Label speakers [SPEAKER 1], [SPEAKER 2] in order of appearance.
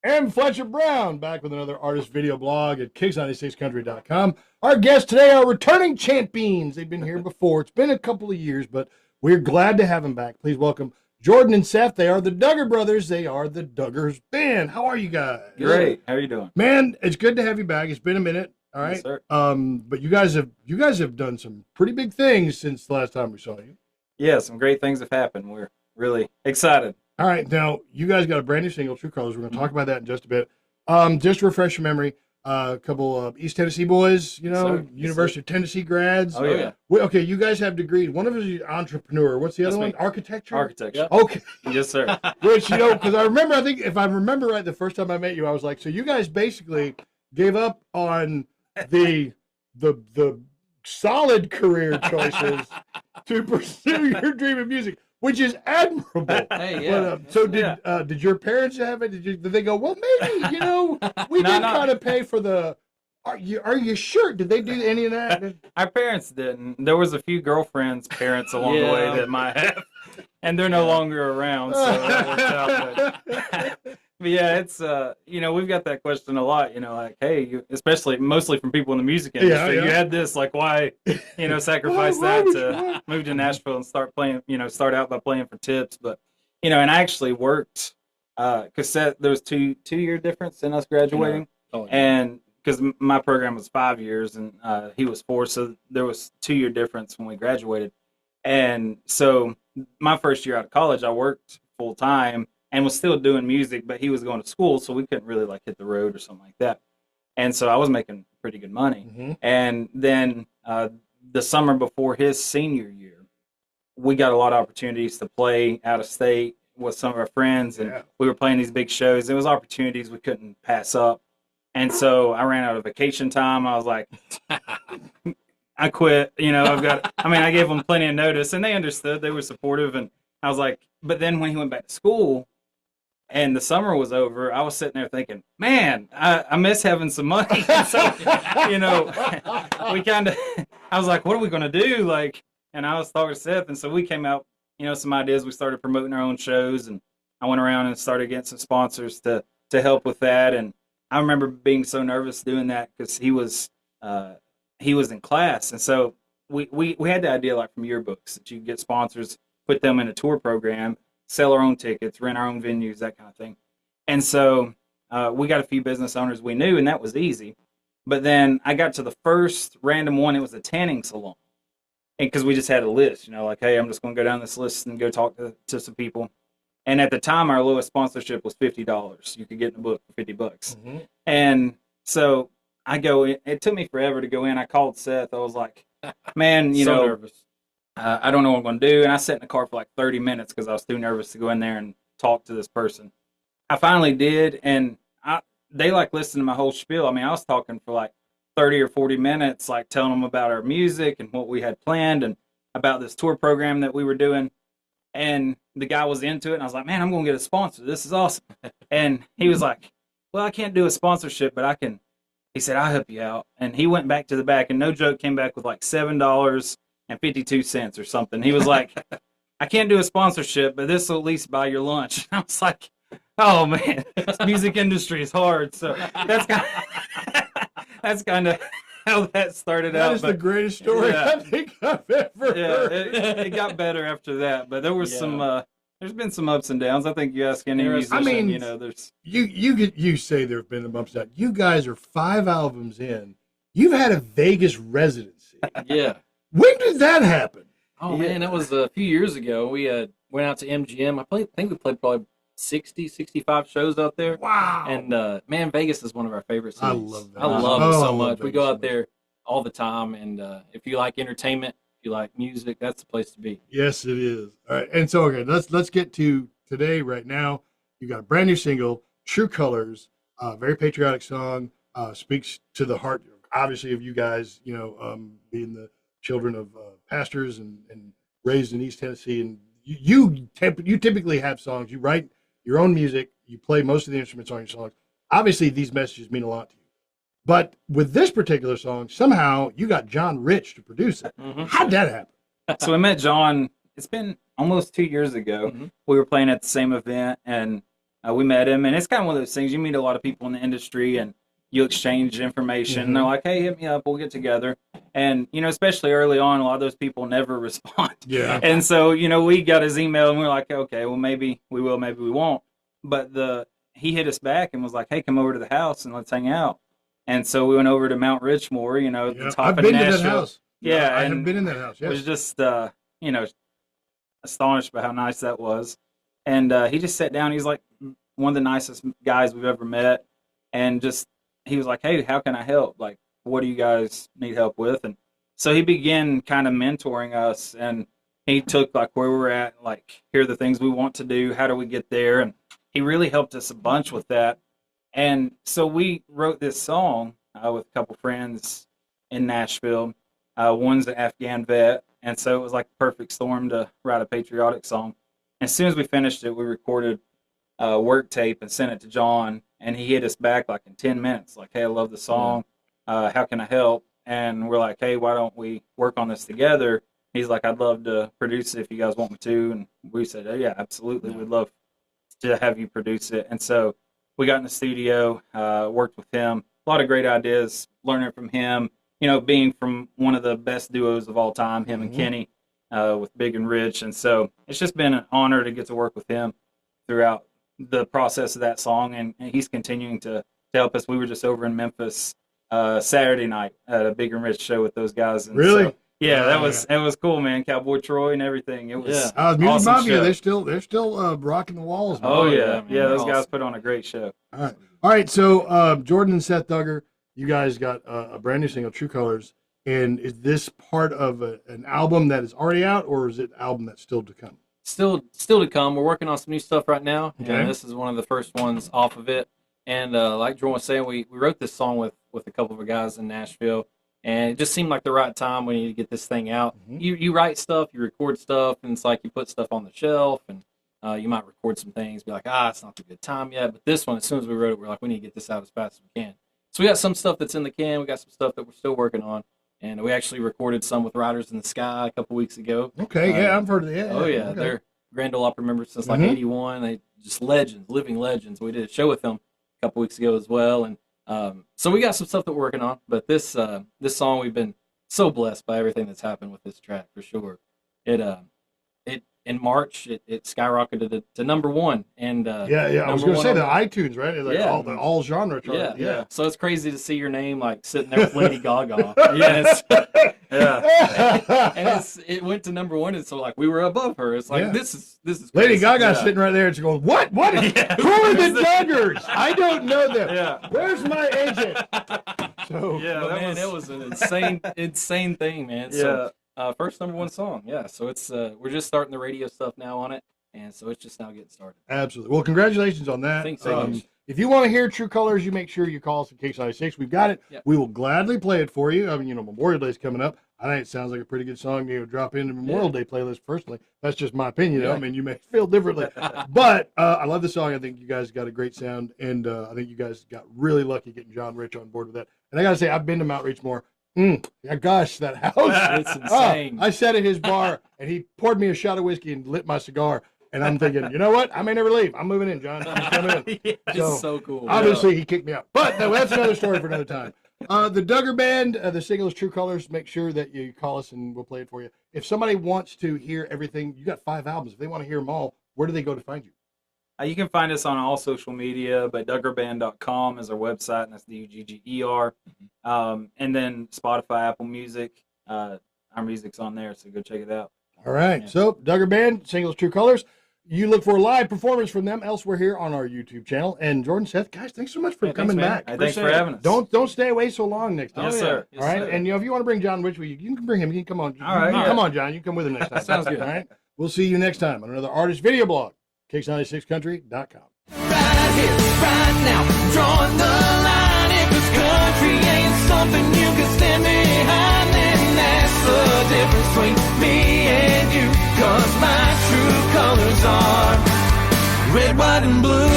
[SPEAKER 1] And Fletcher Brown back with another artist video blog at kicks96country.com. Our guests today are returning champions. They've been here before. It's been a couple of years, but we're glad to have them back. Please welcome Jordan and Seth. They are the Dugger brothers. They are the Duggars band. How are you guys?
[SPEAKER 2] Great. How are you doing?
[SPEAKER 1] Man, it's good to have you back. It's been a minute. All right.
[SPEAKER 2] Yes, sir.
[SPEAKER 1] But you guys have done some pretty big things since the last time we saw you.
[SPEAKER 2] Yeah, some great things have happened. We're really excited.
[SPEAKER 1] All right, now you guys got a brand new single, True Colors. We're going to talk about that in just a bit. Just to refresh your memory, a couple of East Tennessee boys, University of Tennessee grads.
[SPEAKER 2] Oh, yeah.
[SPEAKER 1] Okay, you guys have degrees. One of them is entrepreneur. What's the other one? Architecture?
[SPEAKER 2] Architecture.
[SPEAKER 1] Yep. Okay.
[SPEAKER 2] Yes, sir.
[SPEAKER 1] Which, because I think if I remember right, the first time I met you, I was like, so you guys basically gave up on the solid career choices to pursue your dream of music, which is admirable.
[SPEAKER 3] Hey, yeah.
[SPEAKER 1] But, did your parents have it? Did they go, well, maybe, we did kind of pay for the, are you sure? Did they do any of that?
[SPEAKER 2] Our parents didn't. There was a few girlfriends' parents along the way that might have, and they're no longer around, so that worked out. But yeah, it's, we've got that question a lot, like, hey, mostly from people in the music industry, you had this, like, why, sacrifice that to move to Nashville and start playing, start out by playing for tips. But, and I actually worked, because there was two-year difference in us graduating. And because my program was 5 years and he was 4, so there was 2-year difference when we graduated. And so my first year out of college, I worked full-time and was still doing music, but he was going to school, so we couldn't really hit the road or something like that. And so I was making pretty good money. Mm-hmm. And then the summer before his senior year, we got a lot of opportunities to play out of state with some of our friends, and we were playing these big shows. It was opportunities we couldn't pass up. And so I ran out of vacation time. I was like, I quit. I gave them plenty of notice, and they understood. They were supportive, and I was like, but then when he went back to school, and the summer was over, I was sitting there thinking, man, I miss having some money. So, we kind of, I was like, what are we going to do? And I was talking to Seth, and so we came out, some ideas. We started promoting our own shows, and I went around and started getting some sponsors to help with that. And I remember being so nervous doing that because he was in class. And so we had the idea from yearbooks that you get sponsors, put them in a tour program, sell our own tickets, rent our own venues, that kind of thing. And so we got a few business owners we knew, and that was easy. But then I got to the first random one. It was a tanning salon. And because we just had a list, hey, I'm just going to go down this list and go talk to some people. And at the time, our lowest sponsorship was $50. You could get in a book for $50. Mm-hmm. And so I go in. It took me forever to go in. I called Seth. I was like, man,
[SPEAKER 3] nervous.
[SPEAKER 2] I don't know what I'm going to do. And I sat in the car for 30 minutes because I was too nervous to go in there and talk to this person. I finally did, and they listened to my whole spiel. I was talking for 30 or 40 minutes, telling them about our music and what we had planned and about this tour program that we were doing. And the guy was into it, and I was like, man, I'm going to get a sponsor. This is awesome. And he was like, well, I can't do a sponsorship, but I can. He said, I'll help you out. And he went back to the back, and no joke, came back with $7.52 or something. He was like, I can't do a sponsorship, but this will at least buy your lunch. I was like, oh man, this music industry is hard. So that's kind of how that started out.
[SPEAKER 1] That is the greatest story I think I've ever heard.
[SPEAKER 2] It got better after that, but there was there's been some ups and downs. I think you ask any musician, there's.
[SPEAKER 1] You say there have been some ups and downs. You guys are 5 albums in. You've had a Vegas residency.
[SPEAKER 3] Yeah.
[SPEAKER 1] When did that happen?
[SPEAKER 3] Oh, man, that was a few years ago. We went out to MGM. I think we played probably 60, 65 shows out there.
[SPEAKER 1] Wow.
[SPEAKER 3] And, man, Vegas is one of our favorite cities.
[SPEAKER 1] I love that.
[SPEAKER 3] I love it so much. We go out there all the time. And if you like entertainment, if you like music, that's the place to be.
[SPEAKER 1] Yes, it is. All right. And so, okay, let's get to today right now. You got a brand new single, True Colors, very patriotic song, speaks to the heart, obviously, of you guys, being the children of pastors and raised in East Tennessee. And you typically have songs. You write your own music. You play most of the instruments on your songs. Obviously, these messages mean a lot to you. But with this particular song, somehow you got John Rich to produce it. Mm-hmm. How'd that happen?
[SPEAKER 2] So we met John, it's been almost 2 years ago. Mm-hmm. We were playing at the same event, and we met him, and it's kind of one of those things. You meet a lot of people in the industry, and you exchange information. And they're like, "Hey, hit me up. We'll get together." And especially early on, a lot of those people never respond.
[SPEAKER 1] Yeah.
[SPEAKER 2] And so we got his email, and we we're like, "Okay, well maybe we will, maybe we won't." But he hit us back and was like, "Hey, come over to the house and let's hang out." And so we went over to Mount Richmore, at the top
[SPEAKER 1] I've
[SPEAKER 2] of
[SPEAKER 1] been
[SPEAKER 2] Nashville.
[SPEAKER 1] to that house.
[SPEAKER 2] Yeah,
[SPEAKER 1] I
[SPEAKER 2] and
[SPEAKER 1] have been in that house. Yes.
[SPEAKER 2] was just astonished by how nice that was. And he just sat down. He's like one of the nicest guys we've ever met. And he was like, "Hey, how can I help? Like, what do you guys need help with?" And so he began kind of mentoring us, and he took like where we're at, like, here are the things we want to do. How do we get there? And he really helped us a bunch with that. And so we wrote this song with a couple friends in Nashville. One's an Afghan vet, and so it was like a perfect storm to write a patriotic song. As soon as we finished it, we recorded a work tape and sent it to John, and he hit us back like in 10 minutes, like, "Hey, I love the song. How can I help?" And we're like, "Hey, why don't we work on this together?" He's like, "I'd love to produce it if you guys want me to." And we said, "Oh, yeah, absolutely. We'd love to have you produce it." And so we got in the studio, worked with him. A lot of great ideas, learning from him, being from one of the best duos of all time, him and Kenny, with Big and Rich. And so it's just been an honor to get to work with him throughout the process of that song. And he's continuing to help us. We were just over in Memphis Saturday night at a Big and Rich show with those guys. And
[SPEAKER 1] Really?
[SPEAKER 2] So, yeah, it was cool, man. Cowboy Troy and everything. It was
[SPEAKER 1] Music
[SPEAKER 2] awesome
[SPEAKER 1] Mafia,
[SPEAKER 2] show.
[SPEAKER 1] they're still rocking the walls. Man.
[SPEAKER 2] Oh yeah,
[SPEAKER 3] man.
[SPEAKER 2] those guys
[SPEAKER 3] Awesome.
[SPEAKER 2] put on a great show.
[SPEAKER 1] All right. So Jordan and Seth Dugger, you guys got a brand new single, True Colors. And is this part of an album that is already out, or is it an album that's still to come?
[SPEAKER 3] Still to come. We're working on some new stuff right now,
[SPEAKER 1] Okay.
[SPEAKER 3] and this is one of the first ones off of it. And like Jordan was saying, we wrote this song with a couple of guys in Nashville, and it just seemed like the right time. We need to get this thing out.
[SPEAKER 1] Mhm.
[SPEAKER 3] You write stuff, you record stuff, and it's like you put stuff on the shelf, and you might record some things, be like, it's not the good time yet. But this one, as soon as we wrote it, we're like, we need to get this out as fast as we can. So we got some stuff that's in the can. We got some stuff that we're still working on. And we actually recorded some with Riders in the Sky a couple weeks ago.
[SPEAKER 1] Okay, yeah, I've heard of that.
[SPEAKER 3] Oh, yeah.
[SPEAKER 1] Okay.
[SPEAKER 3] They're Grand Ole Opry members since like
[SPEAKER 1] Mhm.
[SPEAKER 3] 81. They just legends, living legends. We did a show with them a couple weeks ago as well. And so we got some stuff that we're working on. But this song, we've been so blessed by everything that's happened with this track, for sure. It in March, it skyrocketed to number one. And
[SPEAKER 1] Yeah. I was going to say the iTunes, right? It's like
[SPEAKER 3] Yeah.
[SPEAKER 1] all genre chart.
[SPEAKER 3] yeah. So it's crazy to see your name like sitting there with Lady Gaga.
[SPEAKER 2] Yes. Yeah.
[SPEAKER 3] And it went to number one, and so like we were above her. It's like
[SPEAKER 1] Yeah.
[SPEAKER 3] this is crazy.
[SPEAKER 1] Lady Gaga's
[SPEAKER 3] Yeah.
[SPEAKER 1] sitting right there, and she's going, "What? What?
[SPEAKER 2] Yeah.
[SPEAKER 1] Who are the Duggars? I don't know them.
[SPEAKER 2] Yeah.
[SPEAKER 1] Where's my agent?" So
[SPEAKER 2] Yeah,
[SPEAKER 3] But
[SPEAKER 2] that
[SPEAKER 3] man,
[SPEAKER 2] was-
[SPEAKER 3] it was an insane thing, man. So first number one song, yeah. So it's we're just starting the radio stuff now on it, and so it's just now getting started.
[SPEAKER 1] absolutely. Well, congratulations on that.
[SPEAKER 3] Thanks so much.
[SPEAKER 1] If you want to hear True Colors, you make sure you call us at Case96. We've got it.
[SPEAKER 3] Yep.
[SPEAKER 1] We will gladly play it for you. I mean, Memorial Day's coming up. I think it sounds like a pretty good song to drop into the Memorial Day playlist. Personally, that's just my opinion.
[SPEAKER 3] Yeah.
[SPEAKER 1] I mean, you may feel differently, but I love the song. I think you guys got a great sound, and I think you guys got really lucky getting John Rich on board with that. And I got to say, I've been to Mount Richmore. Yeah, gosh, that house.
[SPEAKER 3] It's insane.
[SPEAKER 1] I sat at his bar, and he poured me a shot of whiskey and lit my cigar. And I'm thinking, you know what? I may never leave. I'm moving in, John. I'm coming in.
[SPEAKER 3] It's so cool.
[SPEAKER 1] Obviously, he kicked me out. But that's another story for another time. The Duggar Band, the single is True Colors. Make sure that you call us, and we'll play it for you. If somebody wants to hear everything, you got 5 albums. If they want to hear them all, where do they go to find you?
[SPEAKER 2] You can find us on all social media, but DuggarBand.com is our website, and that's DUGGER. And then Spotify, Apple Music, our music's on there, so go check it out.
[SPEAKER 1] All right.
[SPEAKER 3] Yeah.
[SPEAKER 1] So, Duggar Band, singles True Colors. You look for a live performance from them elsewhere here on our YouTube channel. And Jordan, Seth, guys, thanks so much for coming
[SPEAKER 3] man.
[SPEAKER 1] back.
[SPEAKER 2] Hey, thanks for
[SPEAKER 3] Appreciate it.
[SPEAKER 2] having us.
[SPEAKER 1] Don't stay away so long next time.
[SPEAKER 2] Yes, sir.
[SPEAKER 3] Yes,
[SPEAKER 1] All right.
[SPEAKER 3] sir.
[SPEAKER 1] And if you want to bring John Rich with you, you can bring him. You can come on.
[SPEAKER 2] All right,
[SPEAKER 1] Come
[SPEAKER 2] yeah.
[SPEAKER 1] on, John. You can come with him next time.
[SPEAKER 3] Sounds good.
[SPEAKER 1] All right. We'll see you next time on another artist video blog. Case96country.com.
[SPEAKER 4] Right here, right now, drawing the line. If this country ain't something you can stand behind, then that's the difference between me and you. 'Cause my true colors are red, white, and blue.